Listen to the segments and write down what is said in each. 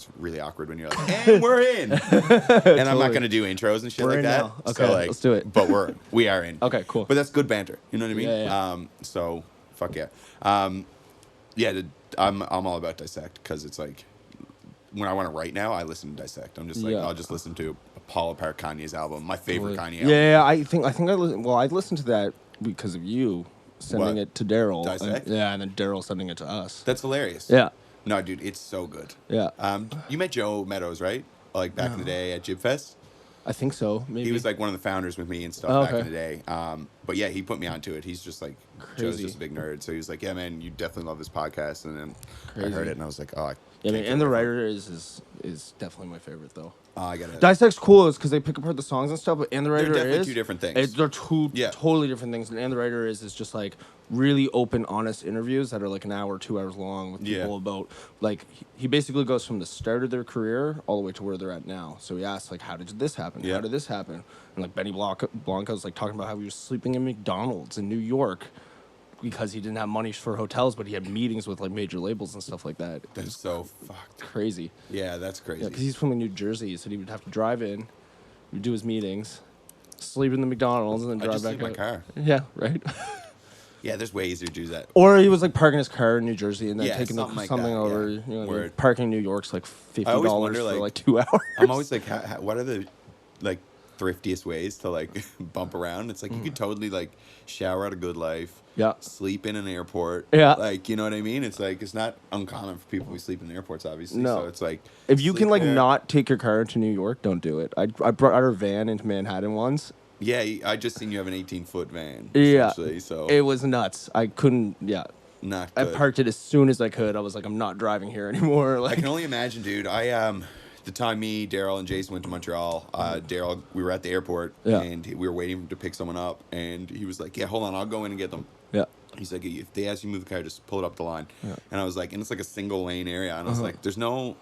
it's really awkward when you're like, and we're in. And I'm not going to do intros and shit We're like in that. now. Okay, so, like, let's do it. But we are in. Okay, cool. But that's good banter. You know what I mean? Yeah. So, fuck yeah. I'm all about Dissect because it's like, when I want to write now, I listen to Dissect. I'm just like, I'll just listen to Paul apart Kanye's album, my favorite Kanye album. Yeah, I think I listened to that because of you sending it to Daryl. Dissect? And then Daryl sending it to us. That's hilarious. Yeah. No, dude, it's so good. Yeah. You met Joe Meadows, right? Like back in the day at Jib Fest? I think so, maybe. He was like one of the founders with me and stuff back in the day. But yeah, he put me onto it. He's just like, Joe's just a big nerd. So he was like, yeah, man, you definitely love this podcast. And then I heard it and I was like, oh, I mean, And the Writer is definitely my favorite, though. Oh, I got it. Dissect's cool because they pick apart the songs and stuff, but And the Writer They're definitely two different things. They're two totally different things. And the Writer is just like really open, honest interviews that are like an hour, 2 hours long with people about, like, he basically goes from the start of their career all the way to where they're at now. So he asks, like, how did this happen? How did this happen? And like Benny Blanco's like talking about how he was sleeping in McDonald's in New York because he didn't have money for hotels, but he had meetings with like major labels and stuff like that. That's so fucked. Crazy. Yeah, that's crazy. Yeah, because he's from New Jersey. He said he would have to drive in, he'd do his meetings, sleep in the McDonald's, and then drive back in my car. Yeah, right. Yeah, there's way easier to do that. Or he was like parking his car in New Jersey and then taking something over. Yeah. You know, parking in New York's like $50 wonder, for like 2 hours. I'm always like, what are the like thriftiest ways to like bump around? It's like you could totally like shower at a Good Life. Yeah. Sleep in an airport. Yeah. Like, you know what I mean? It's like, it's not uncommon for people who sleep in airports, obviously. No. So it's like, if you can like not take your car to New York, don't do it. I brought our van into Manhattan once. Yeah, I just seen you have an 18-foot van. Yeah. So it was nuts. I couldn't, Not I good. parked it as soon as I could. I was like, I'm not driving here anymore. Like, I can only imagine, dude. The time me, Daryl, and Jason went to Montreal, Daryl, we were at the airport, and we were waiting to pick someone up, and he was like, yeah, hold on, I'll go in and get them. Yeah. He's like, if they ask you to move the car, just pull it up the line. Yeah. And I was like, and it's like a single lane area, and I was like, there's no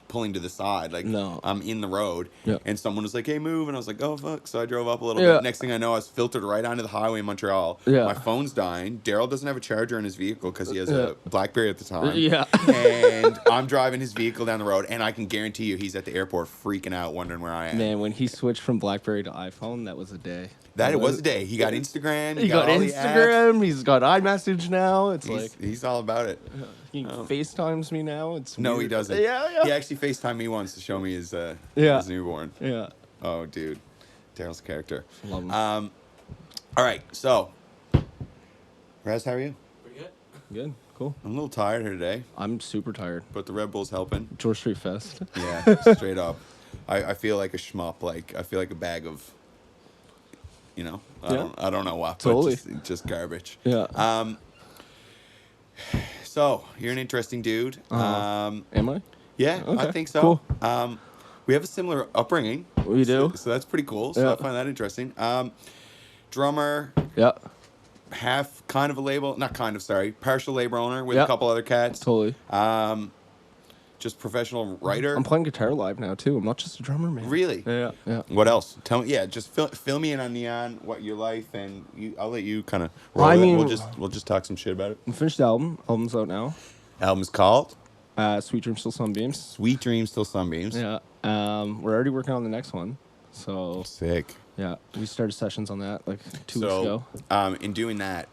pulling to the side. Like, no. I'm in the road, and someone was like, hey, move, and I was like, oh, fuck. So I drove up a little bit. Next thing I know, I was filtered right onto the highway in Montreal. Yeah. My phone's dying. Daryl doesn't have a charger in his vehicle because he has a BlackBerry at the time. Yeah. And I'm driving his vehicle down the road, and I can guarantee you he's at the airport freaking out, wondering where I am. Man, when he switched from BlackBerry to iPhone, that was a day. It was a day. He got Instagram. He got Instagram. He's got iMessage now. He's all about it. He FaceTimes me now. No, weird. he doesn't. Yeah. He actually FaceTimed me once to show me his newborn. Yeah. Oh, dude. Daryl's a character. Love him. All right, so. Raz, how are you? Pretty good. Good. Cool. I'm a little tired here today. I'm super tired. But the Red Bull's helping. George Street Fest. Yeah, straight up. I feel like a schmupp. Like, I feel like a bag of, I don't know what. Totally. But just garbage. Yeah. So, you're an interesting dude. Am I? Yeah, okay. I think so. Cool. We have a similar upbringing. We do. So that's pretty cool. So I find that interesting. Drummer. Yeah. Half kind of a label. Not kind of, sorry. Partial labor owner with a couple other cats. Totally. Just professional writer. I'm playing guitar live now, too. I'm not just a drummer, man. Really? Yeah. What else? Tell me. Yeah, just fill me in on Neon, what your life, and I'll let you kind of roll it. We'll just talk some shit about it. We finished the album. Album's out now. Album's called? Sweet Dreams Till Sunbeams. Sweet Dreams Till Sunbeams. Yeah. We're already working on the next one. So sick. Yeah. We started sessions on that like 2 weeks ago. In doing that,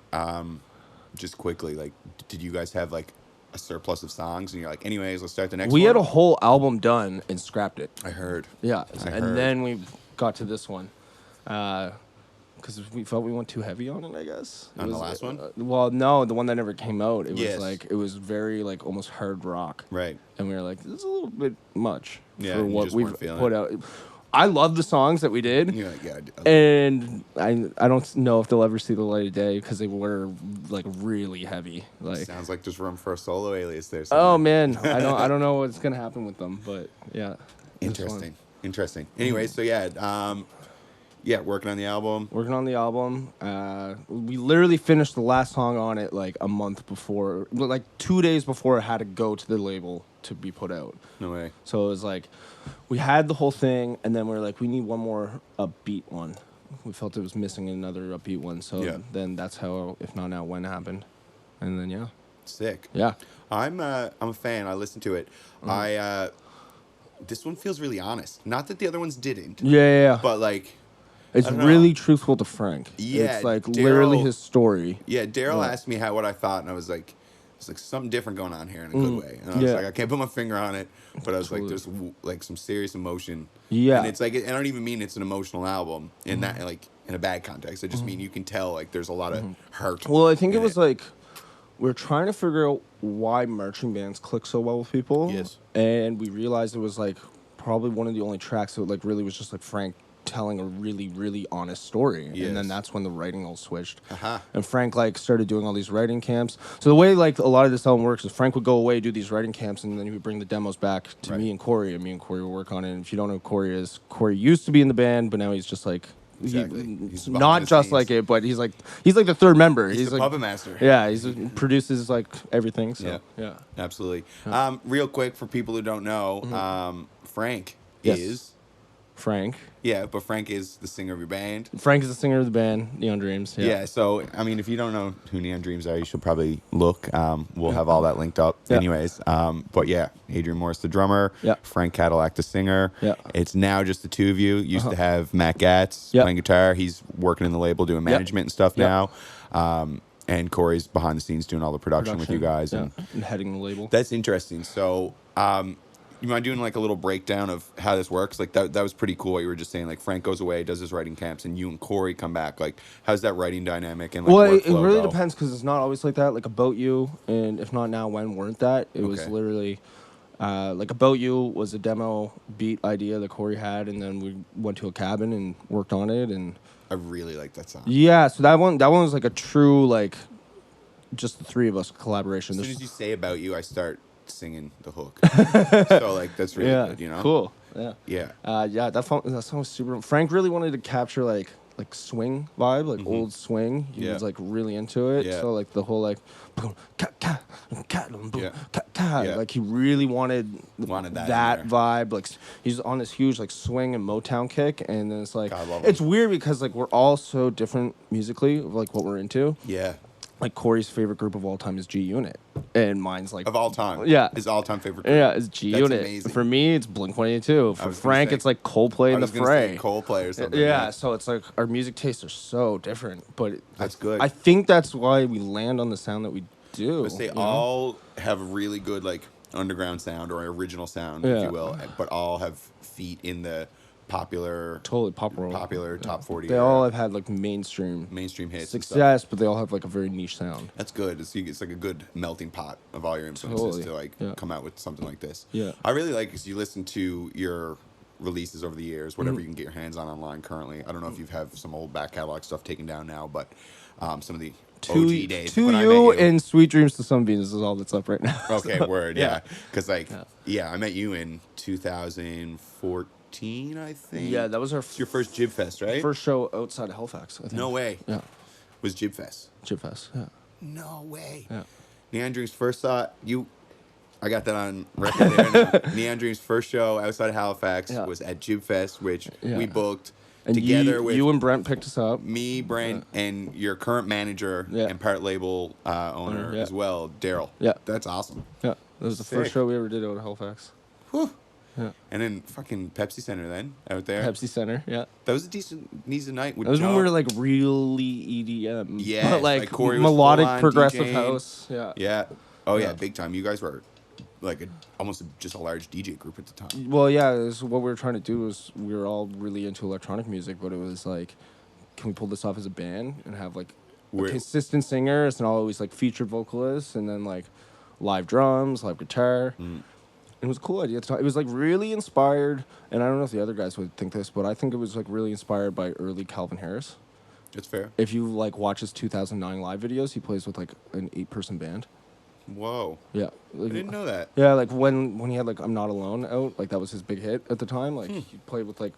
just quickly, like, did you guys have like a surplus of songs and you're like, anyways, let's start the next one? We had a whole album done and scrapped it. I heard. Yeah. Then we got to this one. Because we felt we went too heavy on it, I guess. On the last one? Well, no, the one that never came out. It was very like almost hard rock. Right. And we were like, this is a little bit much for what we've put out. It. I love the songs that we did. You're like, and I don't know if they'll ever see the light of day because they were like really heavy. Like, sounds like there's room for a solo alias there. Oh man, I don't know what's gonna happen with them, but yeah. Interesting. Anyway, so working on the album. We literally finished the last song on it like a month before, like 2 days before it had to go to the label to be put out. No way. So it was like, we had the whole thing, and then we were like, we need one more upbeat one. We felt it was missing another upbeat one, so then that's how If Not Now When happened. And then, Sick. Yeah. I'm a fan. I listened to it. this one feels really honest. Not that the other ones didn't. Yeah. But like, it's really truthful to Frank. Yeah, it's like literally his story. Yeah, Daryl asked me what I thought, and I was like, it's like something different going on here in a good way. And I was like, I can't put my finger on it, but I was like, there's like some serious emotion. Yeah, and it's like, I don't even mean it's an emotional album in that like in a bad context. I just mean you can tell like there's a lot of hurt. Well, I think it was like we're trying to figure out why marching bands click so well with people. Yes, and we realized it was like probably one of the only tracks that like really was just like Frank telling a really, really honest story. Yes. And then that's when the writing all switched. And Frank like started doing all these writing camps. So the way like a lot of this album works is Frank would go away, do these writing camps, and then he would bring the demos back to me and Corey, and me and Corey would work on it. And if you don't know who Corey is, Corey used to be in the band, but now he's just like he's not just like it, but he's like the third member. He's the like puppet master. Yeah, he's produces like everything. So yeah. Absolutely. Real quick for people who don't know, Frank is Frank. Yeah, but Frank is the singer of your band. Frank is the singer of the band, Neon Dreams. Yeah, so, I mean, if you don't know who Neon Dreams are, you should probably look. We'll have all that linked up anyways. But yeah, Adrian Morris, the drummer. Frank Cadillac, the singer. It's now just the two of you. Used to have Matt Gatz playing guitar. He's working in the label doing management and stuff now. And Corey's behind the scenes doing all the production with you guys. And heading the label. That's interesting. So, you mind doing like a little breakdown of how this works? Like that was pretty cool what you were just saying. Like Frank goes away, does his writing camps, and you and Corey come back. Like how's that writing dynamic and like it really depends because it's not always like that. Like About You and If Not Now When weren't that. It was literally like About You was a demo beat idea that Corey had, and then we went to a cabin and worked on it. And I really like that song. Yeah, so that one was like a true like just the three of us collaboration. As soon as you say About You, I start singing the hook. So like that's really good, you know. Cool. Yeah. That song was super. Frank really wanted to capture like swing vibe, like old swing. He was like really into it. So like the whole like like he really wanted that vibe. Like he's on this huge like swing and Motown kick, and then it's like it's weird because like we're all so different musically, like what we're into. Yeah. Like Corey's favorite group of all time is G Unit, and mine's like of all time. Yeah, his all-time favorite group. Yeah, it's G Unit. That's amazing. For me, it's Blink-182. For Frank, it's like Coldplay and The Fray. Coldplay or something. Yeah, so it's like our music tastes are so different, but that's good. I think that's why we land on the sound that we do. Because they all have a really good like underground sound or original sound, if you will, but all have feet in the popular top 40. They all have had like mainstream hits success, but they all have like a very niche sound. That's good. It's like a good melting pot of all your influences to like come out with something like this. I really like as you listen to your releases over the years, whatever you can get your hands on online currently. I don't know if you have some old back catalog stuff taken down now, but some of the OG days. To You and Sweet Dreams to Sunbeams is all that's up right now. Okay, word, because I met you in 2014. I think. Yeah, that was your first Jib Fest, right? First show outside of Halifax, I think. No way. Yeah. Was Jib Fest. Jib Fest, yeah. No way. Yeah. Neon Dreams first I got that on record there. Neon Dreams first show outside of Halifax was at Jib Fest, which we booked and together with you and Brent picked us up. Me, Brent, and your current manager and part label owner as well, Daryl. Yeah. That's awesome. Yeah. That was the first show we ever did out of Halifax. Whew. Yeah. And then fucking Pepsi Center then out there. Pepsi Center, yeah. That was a decent night. With that was when we were like really EDM. Yeah. But like melodic progressive house. Yeah. Yeah. Oh yeah, big time. You guys were like almost just a large DJ group at the time. Well, yeah, what we were trying to do was we were all really into electronic music, but it was like, can we pull this off as a band and have like a consistent singers and always like featured vocalists and then like live drums, live guitar. It was a cool idea at the time. It was like really inspired, and I don't know if the other guys would think this, but I think it was like really inspired by early Calvin Harris. That's fair. If you like watch his 2009 live videos, he plays with like an 8-person band. Whoa. Yeah. Like, I didn't know that. Yeah, like when he had like I'm Not Alone out, like that was his big hit at the time. Like he played with like,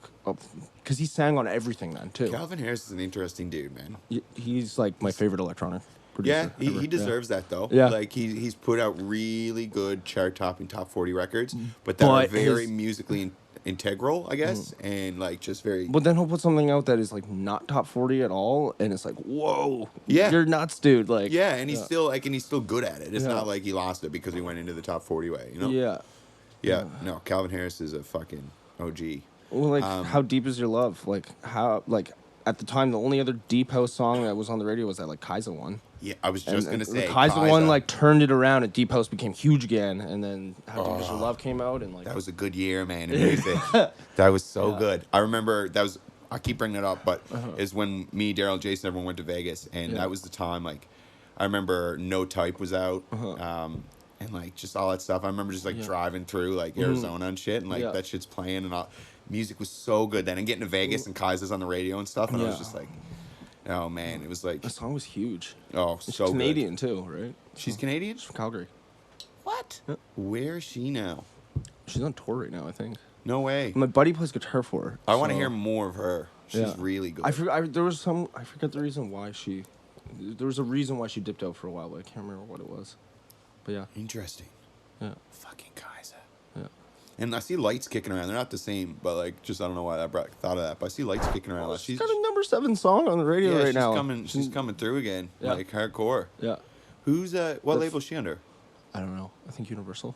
because he sang on everything then too. Calvin Harris is an interesting dude, man. He's like my favorite electronic producer. Yeah, he deserves that though. Yeah. Like he's put out really good chart-topping top 40 records, but that are very musically integral, I guess, and like just very. But then he'll put something out that is like not top 40 at all, and it's like, whoa, yeah, you're nuts, dude. Like, yeah, and he's still like, and he's still good at it. It's not like he lost it because he went into the top 40 way, you know? Yeah. Yeah, no, Calvin Harris is a fucking OG. Well, like, how deep is your love? Like, how, like, at the time, the only other deep house song that was on the radio was that, like, Kaiser one. Yeah, I was just going to say. The Kaiser one, like, turned it around, and deep house became huge again, and then How Deep Is Your Love came out, and, like. That was a good year, man, in music. That was so good. I remember, I keep bringing it up, but is when me, Daryl, Jason, everyone went to Vegas, and that was the time, like, I remember No Type was out, and, like, just all that stuff. I remember just, like, driving through, like, Arizona and shit, and, like, that shit's playing, and all. Music was so good then, and getting to Vegas and Kaiser's on the radio and stuff, and I was just like, oh, man, it was like. The song was huge. Oh, She's so Canadian, good. too, right? She's Canadian? She's from Calgary. What? Where is she now? She's on tour right now, I think. No way. My buddy plays guitar for her. I want to hear more of her. She's really good. I forget the reason why there was a reason why she dipped out for a while, but I can't remember what it was. But yeah. Interesting. Yeah. Fucking Kaiser. Yeah. And I see Lights kicking around. They're not the same, but like, just I don't know why I thought of that. But I see Lights kicking around. Well, she's got a number 7 song on the radio right now. She's coming through again, like hardcore. Yeah. Who's what label is she under? I don't know. I think Universal.